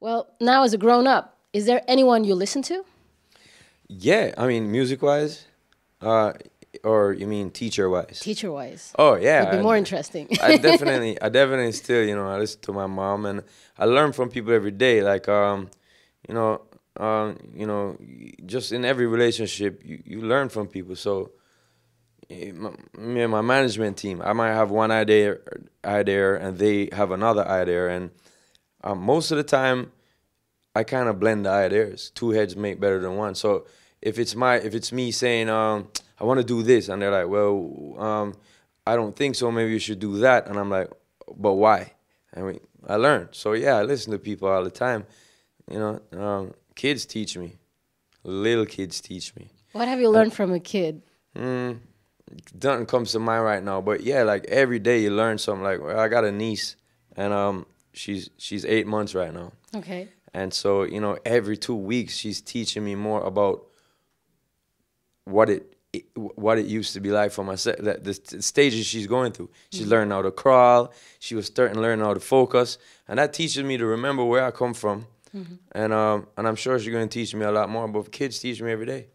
Well, now as a grown up, is there anyone you listen to? Yeah, I mean, music-wise, uh, or you mean teacher-wise? Teacher-wise, Oh would be yeah, more interesting. I definitely still, I listen to my mom, and I learn from people every day. Like, you know, just in every relationship, you learn from people. So, me and my management team, I might have one idea, and they have another idea, and most of the time, I kind of blend the ideas. Two heads make better than one. So if it's me saying I want to do this, and they're like, well, I don't think so. Maybe you should do that, and I'm like, but why? I mean, I learned. So yeah, I listen to people all the time. Kids teach me. Little kids teach me. What have you And learned from a kid? mm, nothing comes to mind right now, but yeah, like every day you learn something. Like, well, I got a niece, and she's 8 months right now. Okay. And so, every 2 weeks she's teaching me more about what it used to be like for myself, that the stages she's going through. She's learning how to crawl. She was starting learning how to focus, and that teaches me to remember where I come from. And I'm sure she's going to teach me a lot more. But kids teach me every day.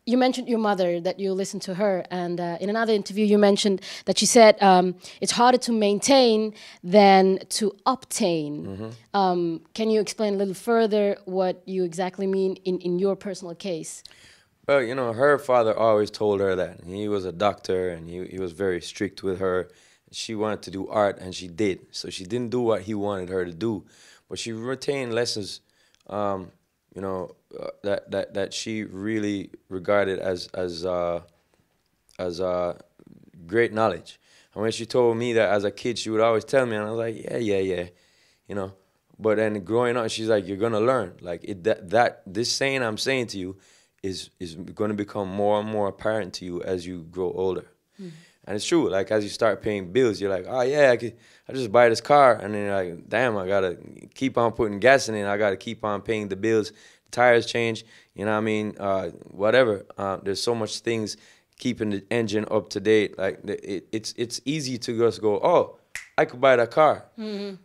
You mentioned your mother, that you listen to her, and in another interview you mentioned that she said it's harder to maintain than to obtain. Can you explain a little further what you exactly mean in your personal case? Well, her father always told her that. He was a doctor, and he was very strict with her. She wanted to do art, and she did. So she didn't do what he wanted her to do, but she retained lessons, that she really regarded as great knowledge. And when she told me that as a kid, she would always tell me, and I was like, yeah, yeah, yeah, you know. But then growing up, she's like, you're gonna learn. Like this saying I'm saying to you is going to become more and more apparent to you as you grow older. And it's true. Like as you start paying bills, you're like, oh yeah, I just buy this car, and then you're like, damn, I gotta keep on putting gas in it. I gotta keep on paying the bills. The tires change. You know what I mean? Whatever. There's so much things keeping the engine up to date. Like it's easy to just go, oh, I could buy that car.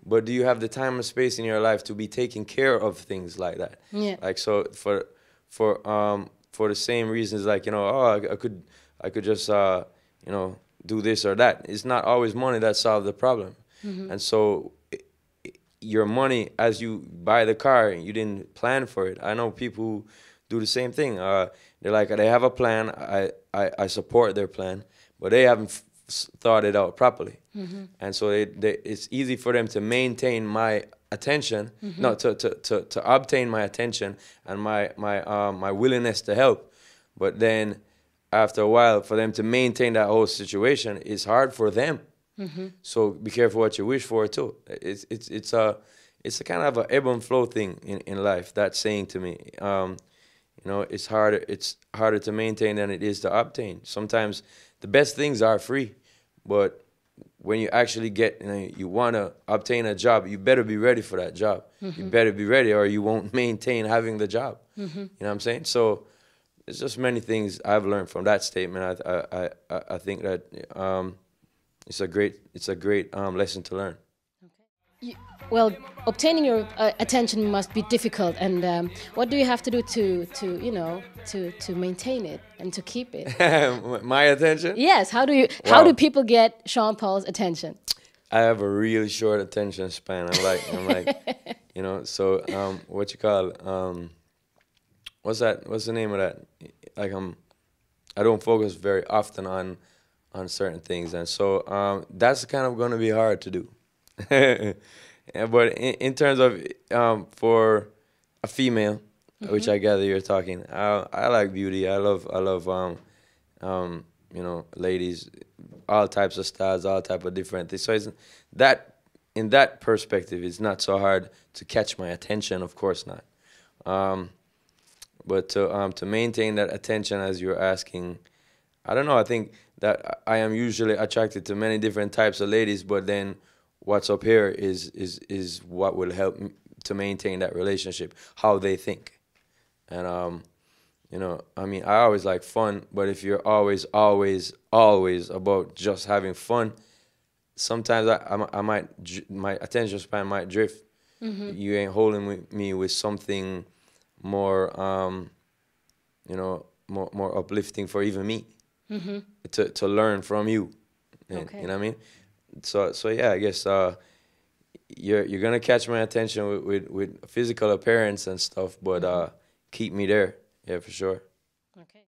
But do you have the time and space in your life to be taking care of things like that? Yeah. Like so for the same reasons, like oh, I could just do this or that. It's not always money that solves the problem. And so your money, as you buy the car, you didn't plan for it. I know people who do the same thing. They're like, they have a plan. I support their plan, but they haven't thought it out properly. And so it's easy for them to maintain my attention, no, to obtain my attention and my willingness to help. But then after a while, for them to maintain that whole situation is hard for them. So be careful what you wish for too. It's a kind of a ebb and flow thing in life. That saying to me, it's harder to maintain than it is to obtain. Sometimes the best things are free, but when you actually you want to obtain a job, you better be ready for that job. You better be ready, or you won't maintain having the job. You know what I'm saying? So there's just many things I've learned from that statement. I think that it's a great lesson to learn. You, well, obtaining your attention must be difficult, and what do you have to do to maintain it and to keep it? My attention? Yes. How do Wow. people get Sean Paul's attention? I have a really short attention span. I'm like, So what you call what's that? What's the name of that? Like I don't focus very often on certain things, and so that's kind of going to be hard to do. Yeah, but in terms of for a female, which I gather you're talking, I like beauty. I love ladies, all types of styles, all type of different things. So in that perspective, it's not so hard to catch my attention. Of course not. But to maintain that attention, as you're asking, I don't know. I think that I am usually attracted to many different types of ladies, but then what's up here is what will help to maintain that relationship, how they think. And I mean, I always like fun, but if you're always about just having fun, sometimes my attention span might drift. You ain't holding me with something more, you know, more uplifting for even me to learn from you. And, Okay. you know what I mean? So yeah, I guess you're gonna catch my attention with physical appearance and stuff, but keep me there, yeah, for sure. Okay.